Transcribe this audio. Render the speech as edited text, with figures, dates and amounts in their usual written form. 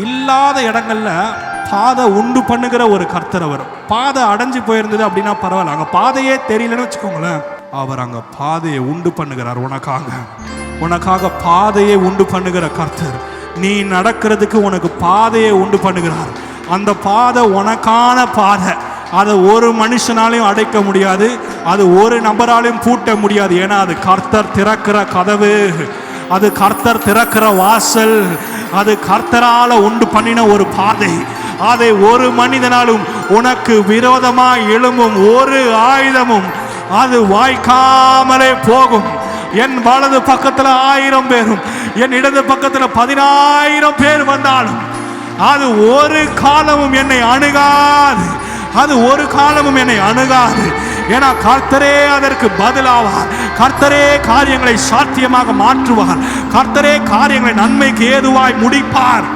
இல்லாத இடங்கள்ல பாதை உண்டு பண்ணுகிற ஒரு கர்த்தர் அவர். பாதை அடைஞ்சு போயிருந்தது அப்படின்னா பரவாயில்ல, அங்க பாதையே தெரியலன்னு வச்சுக்கோங்களேன், அவர் அங்க பாதையை உண்டு பண்ணுகிறார். உனக்காக பாதையை உண்டு பண்ணுகிற கர்த்தர். நீ நடக்கிறதுக்கு உனக்கு பாதையை உண்டு பண்ணுகிறார். அந்த பாதை உனக்கான பாதை. அதை ஒரு மனுஷனாலையும் அடைக்க முடியாது, அது ஒரு நபராலையும் பூட்ட முடியாது. ஏன்னா அது கர்த்தர் திறக்கிற கதவு, அது கர்த்தர் திறக்கிற வாசல், அது கர்த்தரால உண்டு பண்ணின ஒரு பாதை. அதை ஒரு மனிதனாலும் உனக்கு விரோதமாய் எழும்பும் ஒரு ஆயுதமும் அது வாய்க்காமலே போகும். என் வலது பக்கத்துல 1000 பேரும் என் இடது பக்கத்துல 10000 பேர் வந்தாலும் அது ஒரு காலமும் என்னை அணுகாது, அது ஒரு காலமும் என்னை அணுகாது. ஏன்னா கர்த்தரே அதற்கு பதிலாவார். கர்த்தரே காரியங்களை சாத்தியமாக மாற்றுவார். கர்த்தரே காரியங்களை நன்மைக்கு ஏதுவாய் முடிப்பார்.